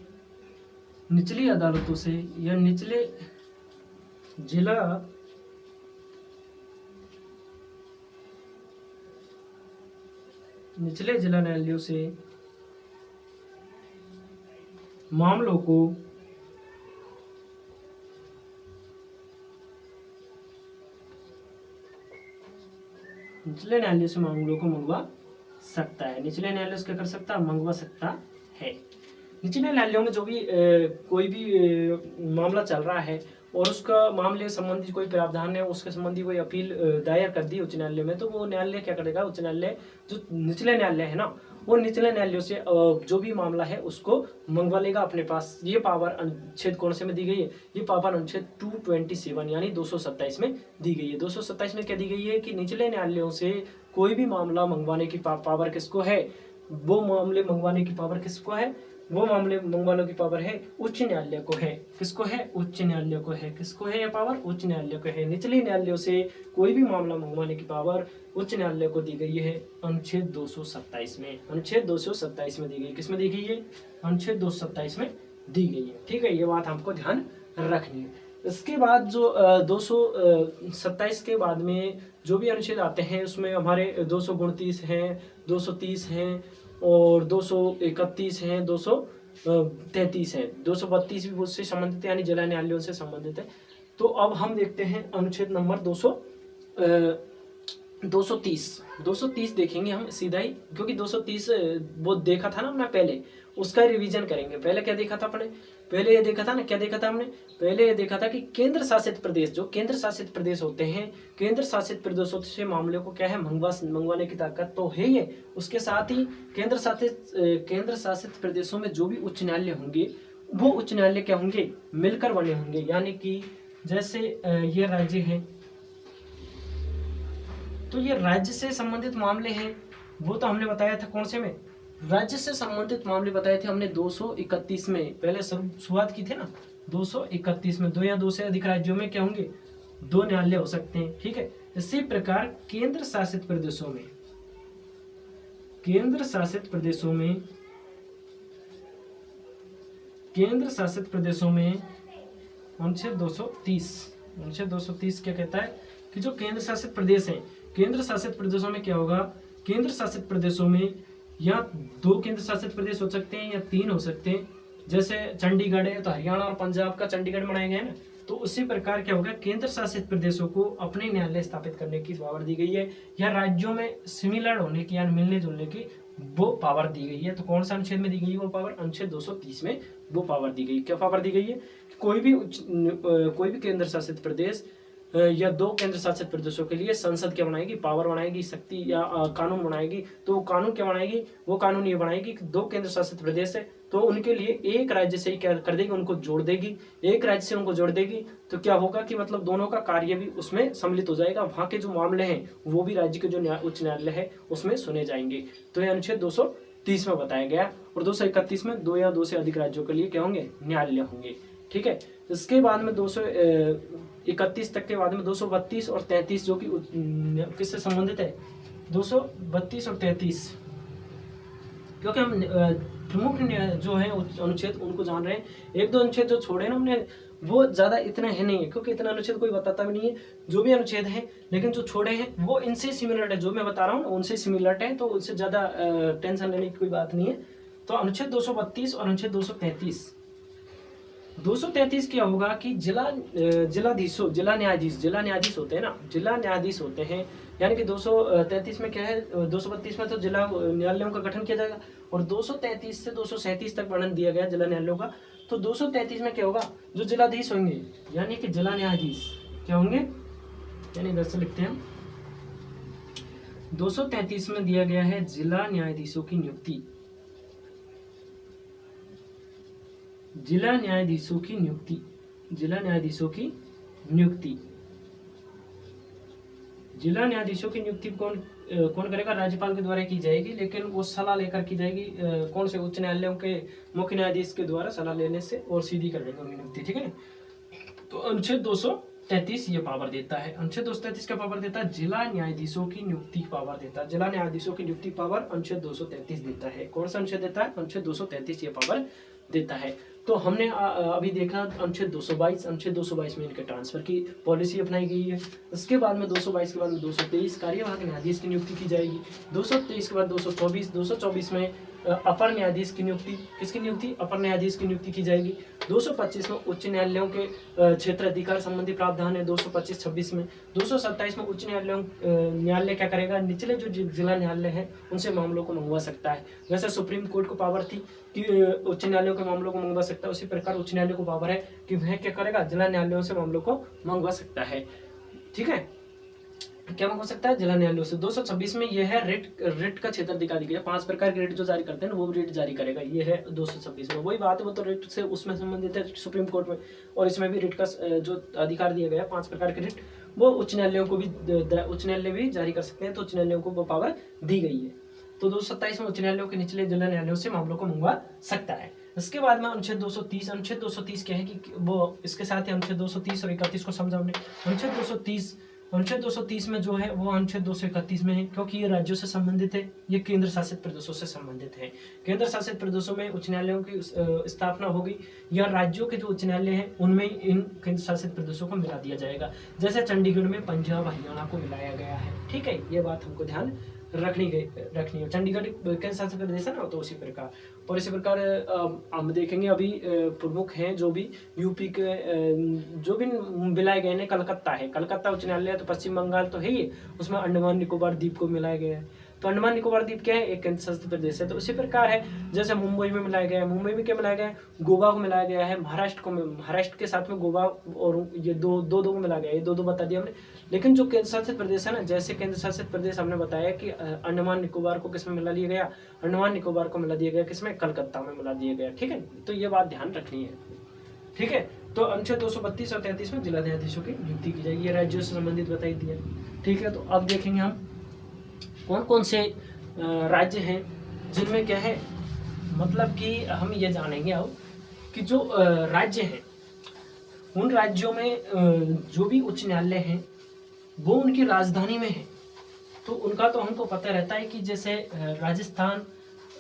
निचली अदालतों से या निचले जिला न्यायालयों से मामलों को मंगवा सकता है। निचले न्यायालय से क्या कर सकता है? मंगवा सकता है। निचले न्यायालयों में जो भी कोई भी मामला चल रहा है और उसका मामले संबंधी कोई प्रावधान है, उसके संबंधी कोई अपील दायर कर दी उच्च न्यायालय में, तो वो न्यायालय क्या करेगा? उच्च न्यायालय, जो निचले न्यायालय है ना, वो निचले न्यायालयों से जो भी मामला है उसको मंगवा लेगा अपने पास। ये पावर अनुच्छेद कौन से में दी गई है? ये पावर अनुच्छेद 227 यानी 227 में दी गई है। 227 में क्या दी गई है कि निचले न्यायालयों से कोई भी मामला मंगवाने की पावर किसको है? वो मामले मंगवाने की पावर किसको है? वो मामले मंगवाने की पावर है उच्च न्यायालय को है। किसको है? उच्च न्यायालय को है। किसको है यह पावर? उच्च न्यायालय को है। निचले न्यायालयों से कोई भी मामला मंगवाने की पावर उच्च न्यायालय को दी गई है अनुच्छेद 227 में। अनुच्छेद 227 में दी गई। किसमें दी गई है? अनुच्छेद 227 में दी गई है। ठीक है, ये बात हमको ध्यान रखनी है। इसके बाद जो 227 के बाद में जो भी अनुच्छेद आते हैं उसमें हमारे 229 हैं, 230 हैं और 231 हैं, 233 हैं, 232 भी उससे संबंधित है यानी जिला न्यायालयों से संबंधित है। तो अब हम देखते हैं अनुच्छेद नंबर 230 देखेंगे हम सीधा ही, क्योंकि 230 वो देखा था ना हमने पहले, उसका रिवीजन करेंगे। पहले क्या देखा था अपने? पहले ये देखा था ना, क्या देखा था हमने? पहले ये देखा था कि केंद्र शासित प्रदेश, जो केंद्र शासित प्रदेश होते हैं, केंद्र शासित प्रदेशों से मामले को क्या है? मंगवाने की ताकत तो है ही। उसके साथ ही केंद्र शासित प्रदेशों में जो भी उच्च न्यायालय होंगे वो उच्च न्यायालय क्या होंगे? मिलकर बने होंगे। यानी कि जैसे ये राज्य है तो ये राज्य से संबंधित मामले हैं, वो तो हमने बताया था कौन से में? राज्य से संबंधित मामले बताए थे हमने 231 में, पहले शुरुआत की थी ना 231 में। 2 या 2 से अधिक राज्यों में क्या होंगे? 2 न्यायालय हो सकते हैं। ठीक है, इसी प्रकार केंद्र शासित प्रदेशों केंद्र शासित प्रदेशों में अनुच्छेद 230, अनुच्छेद 230 क्या कहता है कि जो केंद्र शासित प्रदेश हैं, केंद्र शासित प्रदेशों में क्या होगा, केंद्र शासित प्रदेशों में या 2 केंद्र शासित प्रदेश हो सकते हैं या 3 हो सकते हैं। जैसे चंडीगढ़ है तो हरियाणा और पंजाब का चंडीगढ़ बनाए गए ना, तो उसी प्रकार क्या होगा, केंद्र शासित प्रदेशों को अपने न्यायालय स्थापित करने की पावर दी गई है, या राज्यों में सिमिलर होने की या मिलने जुलने की वो पावर दी गई है। तो कौन सा अनुच्छेद में दी गई है वो पावर, अनुच्छेद 230 में वो पावर दी गई। क्या पावर दी गई है, कोई भी केंद्र शासित प्रदेश या 2 केंद्र शासित प्रदेशों के लिए संसद क्या बनाएगी, पावर बनाएगी, शक्ति या कानून बनाएगी। तो वो कानून क्या बनाएगी, वो कानून ये बनाएगी कि 2 केंद्र शासित प्रदेश है तो उनके लिए एक राज्य से ही क्या कर देगी, उनको जोड़ देगी, एक राज्य से उनको जोड़ देगी। तो क्या होगा कि मतलब दोनों का कार्य भी उसमें सम्मिलित हो जाएगा, वहां के जो मामले हैं वो भी राज्य के जो उच्च न्यायालय है उसमें सुने जाएंगे। तो ये अनुच्छेद 230 में बताया गया। और 231 में 2 या 2 से अधिक राज्यों के लिए क्या होंगे, न्यायालय होंगे। ठीक है, इसके बाद में 231 तक के बाद में 232 और 33 जो कि किससे संबंधित है, 232 और 33, क्योंकि हम प्रमुख जो है अनुच्छेद उनको जान रहे हैं। 1-2 अनुच्छेद जो छोड़े ना हमने वो ज्यादा इतना है नहीं है, क्योंकि इतना अनुच्छेद कोई बताता भी नहीं है। जो भी अनुच्छेद है लेकिन जो छोड़े हैं वो इनसे सिमिलर है, जो मैं बता रहा हूँ उनसे सिमिलर है, तो उससे ज्यादा टेंशन लेने की कोई बात नहीं है। तो अनुच्छेद 232 और अनुच्छेद 233 क्या होगा कि जिला न्यायाधीश होते हैं ना, जिला न्यायाधीश होते हैं, यानी कि 233 में क्या है, 232 में तो जिला न्यायालयों का गठन किया जाएगा और 233 से 237 तक वर्णन दिया गया जिला न्यायालयों का। तो 233 में क्या होगा, जो जिलाधीश होंगे यानी कि जिला न्यायाधीश क्या होंगे, यानी इधर से लिखते हैं 233 में दिया गया है जिला न्यायाधीशों की नियुक्ति, जिला न्यायाधीशों की नियुक्ति, जिला न्यायाधीशों की नियुक्ति। जिला न्यायाधीशों की नियुक्ति कौन करेगा, राज्यपाल के द्वारा की जाएगी, लेकिन वो सलाह लेकर की जाएगी कौन से, उच्च न्यायालयों के मुख्य न्यायाधीश के द्वारा सलाह लेने से और सीधी कर देंगे उनकी नियुक्ति। ठीक है, तो अनुच्छेद 233 ये पावर देता है। अनुच्छेद 233 का पावर देता है, जिला न्यायाधीशों की नियुक्ति पावर देता है, जिला न्यायाधीशों की नियुक्ति पावर अनुच्छेद 233 देता है। कौन सा अनुच्छेद देता है, अनुच्छेद 233 ये पावर देता है। तो हमने अभी देखा अनुच्छेद 222, अनुच्छेद 222 में इनके ट्रांसफर की पॉलिसी अपनाई गई है। उसके बाद में 222 के बाद में 223 कार्यवाहक न्यायाधीश की नियुक्ति की जाएगी। 223 के बाद 224 में अपर न्यायाधीश की नियुक्ति, किसकी नियुक्ति, अपर न्यायाधीश की नियुक्ति की जाएगी। 225 में उच्च न्यायालयों के क्षेत्र अधिकार संबंधी प्रावधान है 225-26 में। 227 में उच्च न्यायालय क्या करेगा, निचले जो जिला न्यायालय है उनसे मामलों को मंगवा सकता है। वैसे सुप्रीम कोर्ट को पावर थी कि उच्च न्यायालयों के मामलों को मंगवा सकता है, उसी प्रकार उच्च न्यायालय को पावर है कि वह क्या करेगा, जिला न्यायालयों से मामलों को मंगवा सकता है। ठीक है, क्या हो सकता है, जिला न्यायालयों से। 226 में यह है रिट का क्षेत्र दिखा दिया, 5 प्रकार के रिट जो जारी करते हैं ना वो रिट जारी करेगा, ये है 226 में। वही बात है, वो तो रिट से उसमें संबंधित है सुप्रीम कोर्ट में, और इसमें भी रिट का जो अधिकार दिया गया 5 प्रकार के रिट वो उच्च न्यायालयों को भी, उच्च न्यायालय भी जारी कर सकते हैं, तो उच्च न्यायालयों को वो पावर दी गई है। तो 227 में उच्च न्यायालयों के निचले जिला न्यायालयों से मामलों को मंगवा सकता है। इसके बाद में अनुच्छेद 230 क्या है कि वो इसके साथ ही अनुच्छेद 230 और 31 को समझा हमने। अनुच्छेद 230 में जो है वो अनुच्छेद 231 में है, क्योंकि ये राज्यों से संबंधित है, ये केंद्र शासित प्रदेशों से संबंधित है। केंद्र शासित प्रदेशों में उच्च न्यायालयों की स्थापना होगी, या राज्यों के जो उच्च न्यायालय हैं उनमें इन केंद्र शासित प्रदेशों को मिला दिया जाएगा। जैसे चंडीगढ़ में पंजाब हरियाणा को मिलाया गया है। ठीक है, ये बात हमको ध्यान रखनी है। चंडीगढ़ केंद्र शासित प्रदेश है ना, तो उसी प्रकार। और इसी प्रकार हम देखेंगे अभी प्रमुख हैं जो भी यूपी के जो भी मिलाए गए हैं, कलकत्ता है, कलकत्ता उच्च न्यायालय, तो पश्चिम बंगाल तो है ही, उसमें अंडमान निकोबार द्वीप को मिलाया गया है। तो अंडमान निकोबार द्वीप क्या है, एक केंद्र शासित प्रदेश है। तो उसी प्रकार है, जैसे मुंबई में मिलाया गया है, मुंबई में क्या मिलाया गया है, गोवा को मिलाया गया है, महाराष्ट्र के साथ में गोवा और ये दो को मिलाया गया है, ये दो बता दिया हमने। लेकिन जो केंद्र शासित प्रदेश है ना, जैसे केंद्र शासित प्रदेश हमने बताया कि अंडमान निकोबार को किसमें मिला लिया गया, अंडमान निकोबार को मिला दिया गया किसमें, कलकत्ता में मिला दिया गया। ठीक है, तो ये बात ध्यान रखनी है। ठीक है, तो अनुच्छेद 232 और 33 में जिला न्यायाधीशों की नियुक्ति की जाएगी, ये राज्यों से संबंधित बताई दिया। ठीक है, तो अब देखेंगे हम कौन कौन से राज्य हैं जिनमें क्या है, मतलब कि हम ये जानेंगे अब कि जो राज्य हैं उन राज्यों में जो भी उच्च न्यायालय हैं वो उनकी राजधानी में है। तो उनका तो हमको पता रहता है कि जैसे राजस्थान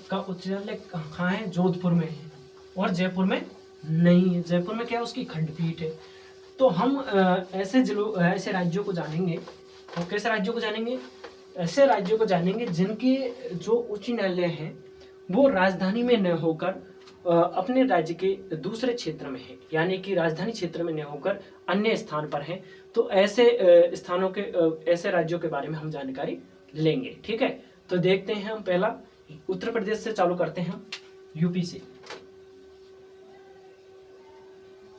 का उच्च न्यायालय कहाँ है, जोधपुर में है, और जयपुर में नहीं है। जयपुर में क्या है, उसकी खंडपीठ है। तो हम ऐसे जिलों, ऐसे राज्यों को जानेंगे। तो कैसे राज्यों को जानेंगे? ऐसे राज्यों को जानेंगे जिनके जो उच्च न्यायालय हैं वो राजधानी में न होकर अपने राज्य के दूसरे क्षेत्र में है, यानी कि राजधानी क्षेत्र में न होकर अन्य स्थान पर हैं। तो ऐसे स्थानों के, ऐसे राज्यों के बारे में हम जानकारी लेंगे। ठीक है, तो देखते हैं हम। पहला उत्तर प्रदेश से चालू करते हैं हम, यूपी से।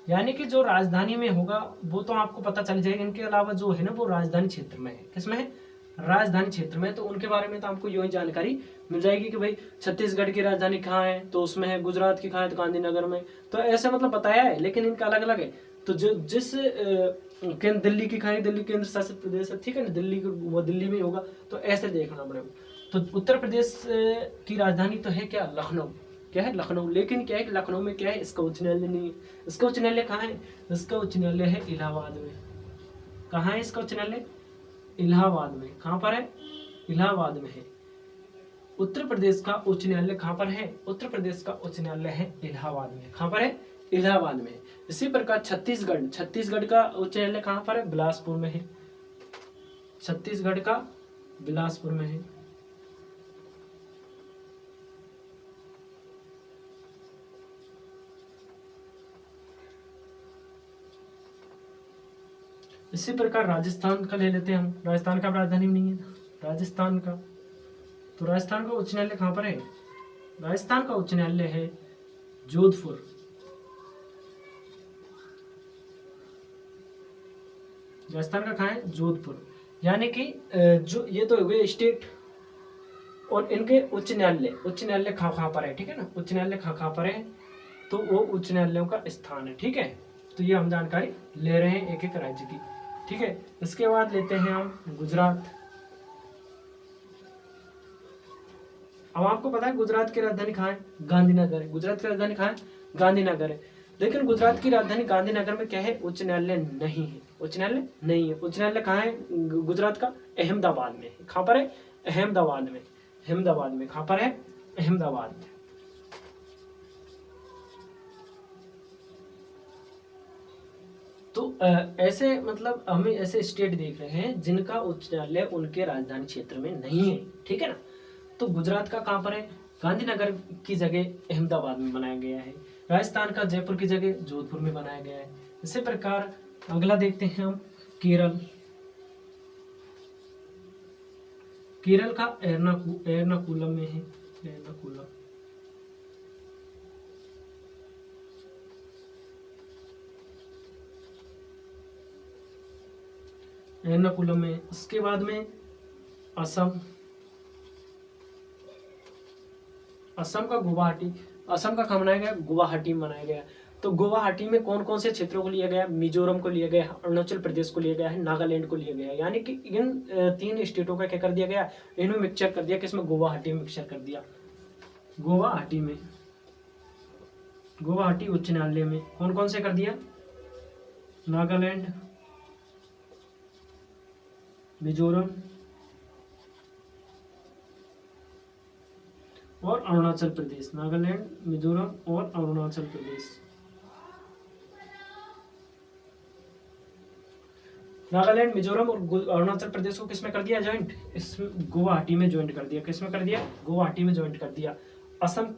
यानी कि जो राजधानी में होगा वो तो आपको पता चल जाएगा। इनके अलावा जो है ना वो राजधानी क्षेत्र में है। किसमें है? राजधानी क्षेत्र में। तो उनके बारे में तो आपको यूं ही जानकारी मिल जाएगी कि भाई छत्तीसगढ़ की राजधानी कहाँ है, तो उसमें है। गुजरात की कहाँ है, तो गांधीनगर में। तो ऐसे मतलब बताया है, लेकिन इनका अलग अलग है। तो जो जिस केंद्र, दिल्ली की कहाँ है, दिल्ली केंद्र शासित प्रदेश है, ठीक है ना, दिल्ली वो दिल्ली में होगा। तो ऐसे देखना पड़ेगा। तो उत्तर प्रदेश की राजधानी तो है क्या? लखनऊ। क्या है? लखनऊ। लेकिन क्या है कि लखनऊ में क्या है, इसका उच्च न्यायालय नहीं है। इसका उच्च न्यायालय कहाँ है? इसका उच्च न्यायालय है इलाहाबाद में। कहाँ है इसका उच्च न्यायालय? इलाहाबाद में। कहाँ पर है? इलाहाबाद में है। उत्तर प्रदेश का उच्च न्यायालय कहाँ पर है? उत्तर प्रदेश का उच्च न्यायालय है इलाहाबाद में। कहाँ पर है? इलाहाबाद में। इसी प्रकार छत्तीसगढ़, छत्तीसगढ़ का उच्च न्यायालय कहाँ पर है? बिलासपुर में है। छत्तीसगढ़ का बिलासपुर में है। इसी प्रकार राजस्थान का ले लेते हैं हम। राजस्थान का राजधानी नहीं है राजस्थान का। तो राजस्थान का उच्च न्यायालय कहाँ पर है? राजस्थान का उच्च न्यायालय है जोधपुर। राजस्थान का कहाँ है? जोधपुर। यानी कि जो ये तो हो गए स्टेट, और इनके उच्च न्यायालय, उच्च न्यायालय कहाँ पर है, ठीक है ना। उच्च न्यायालय कहाँ पर है, तो वो उच्च न्यायालयों का स्थान है। ठीक है, तो ये हम जानकारी ले रहे हैं एक एक राज्य की। ठीक है, इसके बाद लेते हैं हम गुजरात। अब आपको पता है गुजरात की राजधानी कहाँ है? गांधीनगर है। गुजरात की राजधानी कहाँ है? गांधीनगर है। लेकिन गुजरात की राजधानी गांधीनगर में क्या है? उच्च न्यायालय नहीं है। उच्च न्यायालय नहीं है। उच्च न्यायालय कहाँ है गुजरात का? अहमदाबाद में है। कहाँ पर है? अहमदाबाद में। अहमदाबाद में। कहाँ पर है? अहमदाबाद में। तो ऐसे मतलब हमें ऐसे स्टेट देख रहे हैं जिनका उच्च न्यायालय उनके राजधानी क्षेत्र में नहीं है। ठीक है ना। तो गुजरात का कहाँ पर है? गांधीनगर की जगह अहमदाबाद में बनाया गया है। राजस्थान का जयपुर की जगह जोधपुर में बनाया गया है। इसी प्रकार अगला देखते हैं हम केरल। केरल का एर्नाकुलम में है। एर्नाकुलम। एर्नाकुलम में। इसके बाद में असम। असम का गुवाहाटी। असम का कहाँ बनाया गया? गुवाहाटी में बनाया गया। तो गुवाहाटी में कौन कौन से क्षेत्रों को लिया गया? मिजोरम को लिया गया, अरुणाचल प्रदेश को लिया गया है, नागालैंड को लिया गया है। यानी कि इन तीन स्टेटों का क्या कर दिया गया? इनमें मिक्सचर कर दिया। किसमें? गुवाहाटी में मिक्सचर कर दिया। गुवाहाटी में, गुवाहाटी उच्च न्यायालय में कौन कौन से कर दिया? नागालैंड, मिजोरम और अरुणाचल प्रदेश। नागालैंड, मिजोरम और अरुणाचल प्रदेश। नागालैंड, मिजोरम और अरुणाचल प्रदेश को किसमें कर दिया ज्वाइंट? इस गुवाहाटी में ज्वाइंट कर दिया। किसमें कर दिया? गुवाहाटी में ज्वाइंट कर दिया। असम,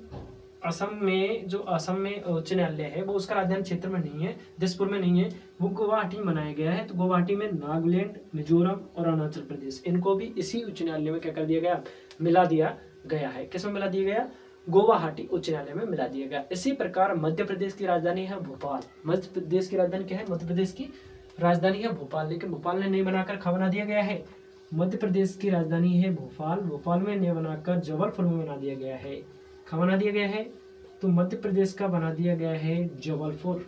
असम में जो असम में उच्च न्यायालय है वो उसका राजधानी क्षेत्र में नहीं है, दिसपुर में नहीं है, वो गुवाहाटी में बनाया गया है। तो गुवाहाटी में नागालैंड, मिजोरम और अरुणाचल प्रदेश, इनको भी इसी उच्च न्यायालय में क्या कर दिया गया? मिला दिया गया है। किसमें मिला दिया गया? गुवाहाटी उच्च न्यायालय में मिला दिया गया। इसी प्रकार मध्य प्रदेश की राजधानी है भोपाल। मध्य प्रदेश की राजधानी क्या है? मध्य प्रदेश की राजधानी है भोपाल। लेकिन भोपाल ने नहीं बनाकर कहाँ बना दिया गया है? मध्य प्रदेश की राजधानी है भोपाल। भोपाल में नहीं बनाकर जबलपुर में बना दिया गया है। कहाँ बना दिया गया है? तो मध्य प्रदेश का बना दिया गया है जबलपुर।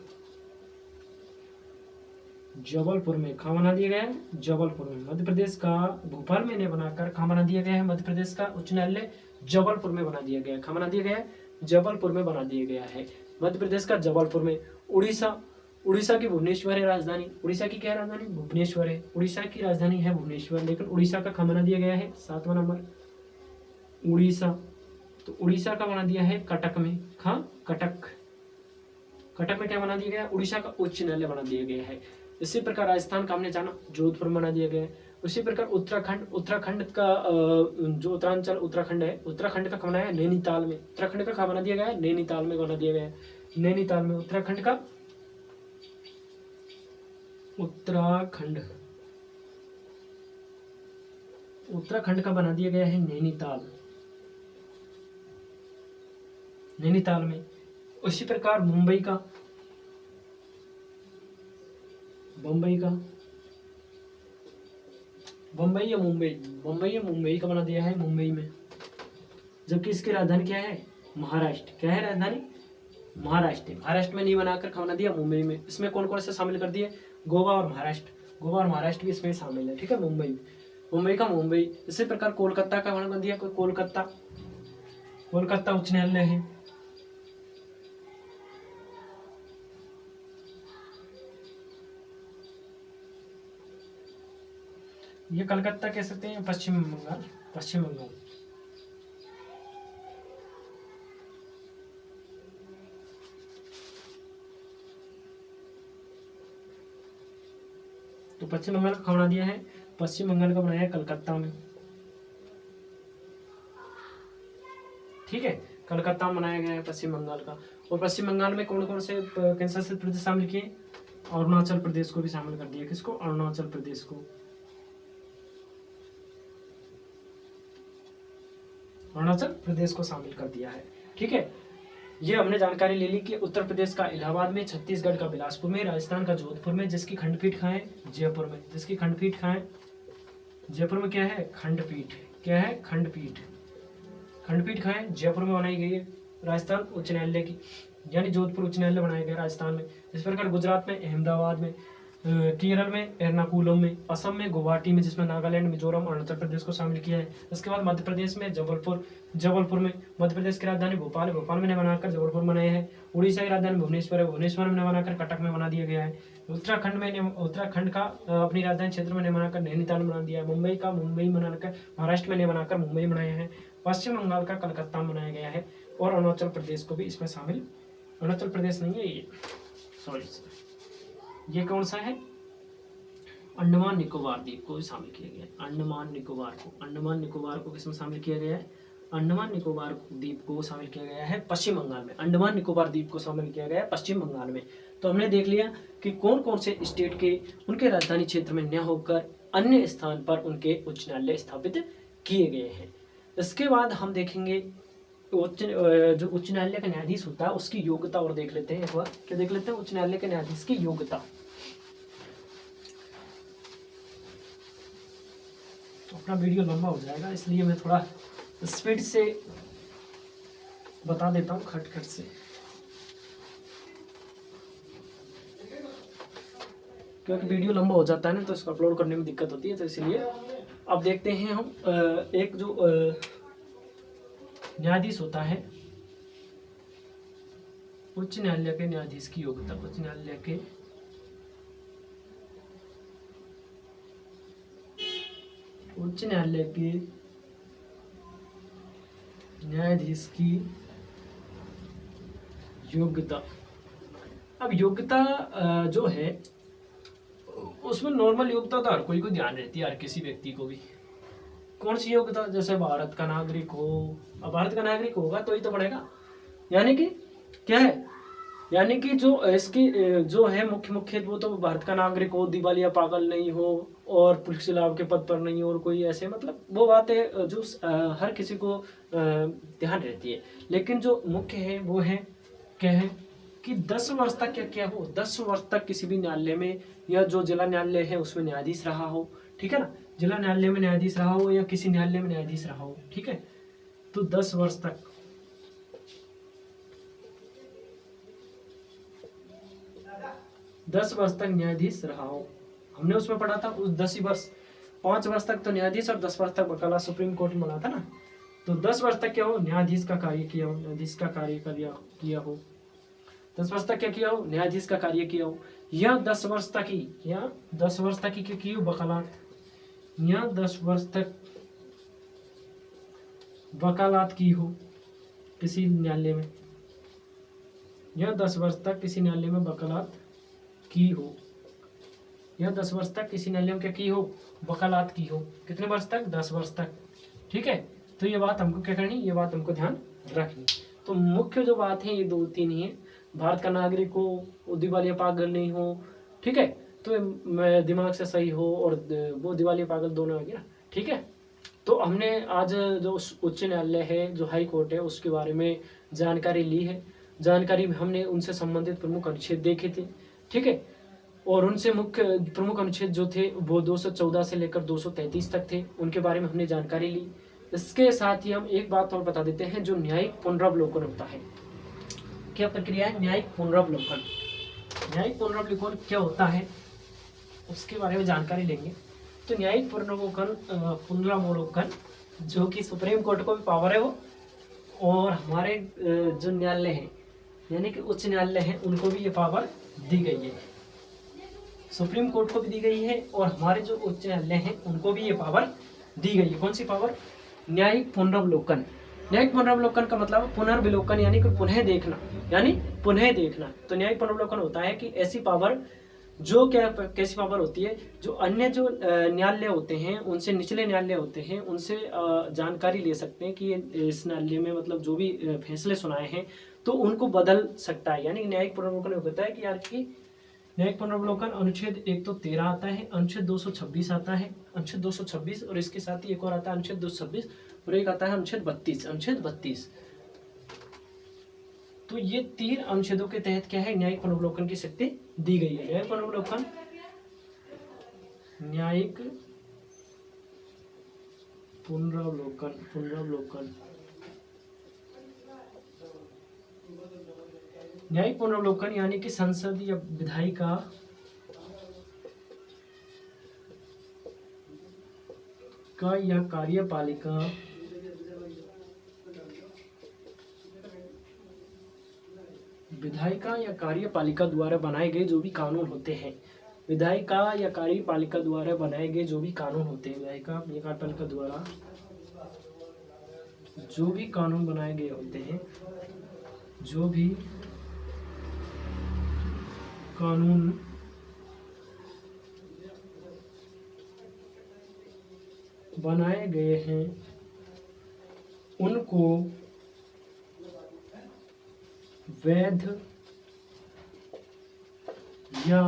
जबलपुर में। कहाँ बना दिया गया है? जबलपुर में। मध्य प्रदेश का भोपाल में नहीं बनाकर कहाँ बना दिया गया है? मध्य प्रदेश का उच्च न्यायालय जबलपुर में बना दिया गया है। कहाँ बना दिया गया है? जबलपुर में बना दिया गया है। मध्य प्रदेश का जबलपुर में। उड़ीसा, उड़ीसा की भुवनेश्वर है राजधानी। उड़ीसा की क्या राजधानी? भुवनेश्वर है। उड़ीसा की राजधानी है भुवनेश्वर। लेकिन उड़ीसा का कहाँ बना दिया गया है? 7वां नंबर उड़ीसा। तो उड़ीसा का बना दिया है कटक में। कहाँ? कटक। कटक में क्या बना दिया गया है? उड़ीसा का उच्च न्यायालय बना दिया गया है। इसी प्रकार राजस्थान का हमने जाना, जोधपुर में बना दिया गया है। उसी प्रकार उत्तराखंड का जो उत्तरांचल उत्तराखंड है, उत्तराखंड का बनाया है नैनीताल में। उत्तराखंड का कहाँ बना दिया गया है? नैनीताल में बना दिया गया है। नैनीताल में उत्तराखंड का उत्तराखंड का बना दिया गया है नैनीताल, नैनीताल में। उसी प्रकार मुंबई या मुंबई का बना दिया है मुंबई में। जबकि इसकी राजधानी क्या है? महाराष्ट्र। क्या है राजधानी? महाराष्ट्र में नहीं बनाकर बना दिया मुंबई में। इसमें कौन कौन से शामिल कर दिए? गोवा और महाराष्ट्र भी इसमें शामिल है। ठीक है, मुंबई। इसी प्रकार कोलकाता का बना दिया, कोलकाता उच्च न्यायालय है। ये कलकत्ता कह सकते हैं, पश्चिम बंगाल। तो पश्चिम बंगाल का बना दिया है, पश्चिम बंगाल का बनाया है कलकत्ता में। ठीक है, कलकत्ता में बनाया गया है पश्चिम बंगाल का। और पश्चिम बंगाल में कौन कौन से केंद्र शासित प्रदेश शामिल किए? अरुणाचल प्रदेश को भी शामिल कर दिया। किसको? अरुणाचल प्रदेश को। अरुणाचल प्रदेश को शामिल कर दिया है। ठीक है, ये हमने जानकारी ले ली कि उत्तर प्रदेश का इलाहाबाद में, छत्तीसगढ़ का बिलासपुर में, राजस्थान का जोधपुर में, जिसकी खंडपीठ कहाँ है? जयपुर में। जिसकी खंडपीठ कहाँ है? जयपुर में। क्या है? खंडपीठ। क्या है? खंडपीठ कहाँ है? जयपुर में बनाई गई है। राजस्थान उच्च न्यायालय की, यानी जोधपुर उच्च न्यायालय बनाया गया राजस्थान में। इस प्रकार गुजरात में अहमदाबाद में, केरल में एर्नाकुलम में, असम में गुवाहाटी में, जिसमें नागालैंड, मिजोरम, अरुणाचल प्रदेश को शामिल किया है। इसके बाद मध्य प्रदेश में जबलपुर में, मध्य प्रदेश की राजधानी भोपाल में बनाकर जबलपुर बनाए हैं। उड़ीसा की राजधानी भुवनेश्वर में बनाकर कटक में बना दिया गया है। उत्तराखंड का अपनी राजधानी क्षेत्र में बनाकर नैनीताल बना दिया है। मुंबई का मुंबई बनाकर, महाराष्ट्र में बनाकर मुंबई बनाया है। पश्चिम बंगाल का कलकत्ता में बनाया गया है। और अरुणाचल प्रदेश को भी इसमें शामिल, अरुणाचल प्रदेश नहीं है ये, सॉरी, ये कौन सा है? अंडमान निकोबार द्वीप को भी शामिल किया गया है। अंडमान निकोबार को किसमें शामिल किया गया है? अंडमान निकोबार द्वीप को शामिल किया गया है पश्चिम बंगाल में। अंडमान निकोबार द्वीप को शामिल किया गया है पश्चिम बंगाल में। तो हमने देख लिया कि कौन कौन से स्टेट के उनके राजधानी क्षेत्र में न होकर अन्य स्थान पर उनके उच्च न्यायालय स्थापित किए गए हैं। इसके बाद हम देखेंगे जो उच्च न्यायालय का न्यायाधीश होता है उसकी योग्यता और देख लेते हैं। एक बार क्या देख लेते हैं? उच्च न्यायालय के न्यायाधीश की योग्यता। अपना वीडियो लंबा हो जाएगा, इसलिए मैं थोड़ा स्पीड से बता देता हूँ, खट से, क्योंकि वीडियो लंबा हो जाता है ना तो इसको अपलोड करने में दिक्कत होती है। तो इसलिए अब देखते हैं हम एक जो न्यायाधीश होता है, उच्च न्यायालय के न्यायाधीश की योग्यता। उच्च न्यायालय के न्यायाधीश की योग्यता। अब योग्यता जो है उसमें नॉर्मल योग्यता तो हर कोई को ध्यान रहती है, हर किसी व्यक्ति को भी। कौन सी योग्यता? जैसे भारत का नागरिक हो। अब भारत का नागरिक होगा तो ही तो बढ़ेगा, यानी कि क्या है, यानी कि जो इसकी जो है मुख्य वो तो भारत का नागरिक हो, दिवालिया पागल नहीं हो और पुलिस लाभ के पद पर नहीं हो और कोई ऐसे, मतलब वो बातें जो हर किसी को ध्यान रहती है। लेकिन जो मुख्य है वो है क्या है कि 10 वर्ष तक क्या हो, 10 वर्ष तक किसी भी न्यायालय में या जो जिला न्यायालय है उसमें न्यायाधीश रहा हो। ठीक है ना, जिला न्यायालय में न्यायाधीश रहा हो या किसी न्यायालय में न्यायाधीश रहा हो। ठीक है, तो 10 वर्ष तक, 10 वर्ष तक न्यायाधीश रहा हो। हमने उसमें पढ़ा था उस 10 वर्ष, 5 वर्ष तक तो न्यायाधीश और 10 वर्ष तक वकालत सुप्रीम कोर्ट में बना था ना। तो 10 वर्ष तक क्या हो, न्यायाधीश का कार्य किया हो, न्यायाधीश का कार्य किया हो। 10 वर्ष तक क्या किया हो, न्यायाधीश का कार्य किया हो। या 10 वर्ष तक ही, या 10 वर्ष तक ही क्या की हो, वकालत, या 10 वर्ष तक वकालत की हो किसी न्यायालय में। या 10 वर्ष तक किसी न्यायालय में वकालत की हो, या 10 वर्ष तक किसी न्यायालय में क्या की हो, वकालत की हो। कितने वर्ष तक? 10 वर्ष तक। ठीक है, तो ये बात हमको क्या करनी, ये बात हमको ध्यान रखनी। तो मुख्य जो बात है ये 2-3 ही है। भारत का नागरिक हो, वो दिवालिया पागल नहीं हो, ठीक है, तो दिमाग से सही हो, और वो दिवालिया पागल दोनों हो गया। ठीक है, तो हमने आज जो उच्च न्यायालय है, जो हाई कोर्ट है, उसके बारे में जानकारी ली है। जानकारी में हमने उनसे संबंधित प्रमुख अनुच्छेद देखे थे। ठीक है, और उनसे मुख्य प्रमुख अनुच्छेद जो थे वो 214 से लेकर 233 तक थे, उनके बारे में हमने जानकारी ली। इसके साथ ही हम एक बात और बता देते हैं, जो न्यायिक पुनरावलोकन होता है। क्या प्रक्रिया है? न्यायिक पुनरावलोकन। न्यायिक पुनरावलोकन क्या होता है उसके बारे में जानकारी लेंगे। तो न्यायिक पुनरावलोकन जो कि सुप्रीम कोर्ट को भी पावर है वो, और हमारे जो न्यायालय हैं यानी कि उच्च न्यायालय हैं उनको भी ये पावर दी गई है। सुप्रीम कोर्ट को भी दी गई है और हमारे जो उच्च न्यायालय हैं उनको भी ये पावर दी गई है। कौन सी पावर? न्यायिक पुनरावलोकन। न्यायिक पुनरावलोकन का मतलब पुनर्विलोकन यानी कि पुनः देखना, यानी पुनः देखना। तो न्यायिक पुनरावलोकन होता है कि ऐसी पावर जो कैसी पावर होती है, जो अन्य जो न्यायालय होते हैं उनसे, निचले न्यायालय होते हैं उनसे जानकारी ले सकते हैं कि इस न्यायालय में मतलब जो भी फैसले सुनाए हैं तो उनको बदल सकता है। यानी न्यायिक पुनरावलोकन होता है कि यार की न्यायिक पुनरावलोकन अनुच्छेद 113 आता है, अनुच्छेद 226 आता है, अनुच्छेद 226 और इसके साथ ही एक और आता है अनुच्छेद 226 और एक आता है अनुच्छेद 32। अनुच्छेद 32, तो ये 3 अनुच्छेदों के तहत क्या है, न्यायिक पुनरावलोकन की शक्ति दी गई है। न्यायिक पुनरावलोकन, न्यायिक पुनरावलोकन न्यायिक पुनरावलोकन यानी कि संसद या विधायिका का या कार्यपालिका द्वारा बनाए गए जो भी कानून होते हैं, विधायिका या कार्यपालिका द्वारा बनाए गए जो भी कानून होते हैं, विधायिका या कार्यपालिका द्वारा जो भी कानून बनाए गए होते हैं, जो भी कानून बनाए गए हैं उनको वैध या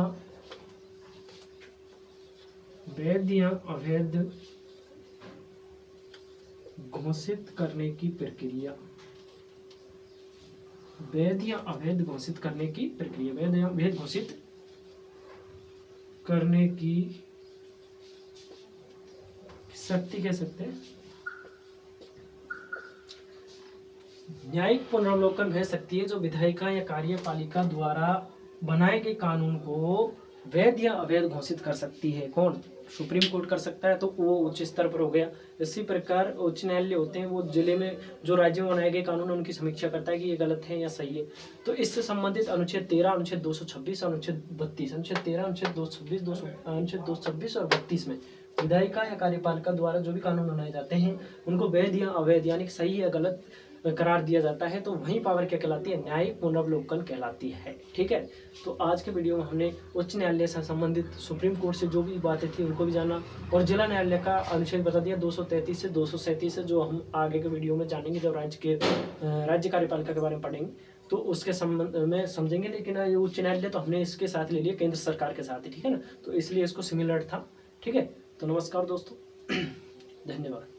अवैध घोषित करने की प्रक्रिया, वैध या अवैध घोषित करने की प्रक्रिया, वैध या अवैध घोषित करने की शक्ति कह सकते हैं। न्यायिक पुनरावलोकन वह शक्ति है जो विधायिका या कार्यपालिका द्वारा बनाए गए कानून को वैध या अवैध घोषित कर सकती है। कौन? सुप्रीम कोर्ट कर सकता है, तो वो उच्च स्तर पर हो गया। इसी प्रकार उच्च न्यायालय होते हैं, वो जिले में जो राज्य में बनाए गए कानून उनकी समीक्षा करता है कि ये गलत है या सही है। तो इससे संबंधित अनुच्छेद 13, अनुच्छेद 226, अनुच्छेद 32, अनुच्छेद 13, अनुच्छेद 226, अनुच्छेद 226 और 32 में विधायिका या कार्यपालिका द्वारा जो भी कानून बनाए जाते हैं उनको वैध या अवैध यानी सही या गलत करार दिया जाता है। तो वही पावर क्या कहलाती है? न्यायिक पुनरावलोकन कहलाती है। ठीक है, तो आज के वीडियो में हमने उच्च न्यायालय से संबंधित सुप्रीम कोर्ट से जो भी बातें थी उनको भी जाना, और जिला न्यायालय का अनुच्छेद बता दिया 233 से 237 से, जो हम आगे के वीडियो में जानेंगे जब राज्य कार्यपालिका के बारे में पढ़ेंगे तो उसके संबंध में समझेंगे। लेकिन ये उच्च न्यायालय तो हमने इसके साथ ले लिया केंद्र सरकार के साथ ही, ठीक है ना, तो इसलिए इसको सिमिलर था। ठीक है, तो नमस्कार दोस्तों, धन्यवाद।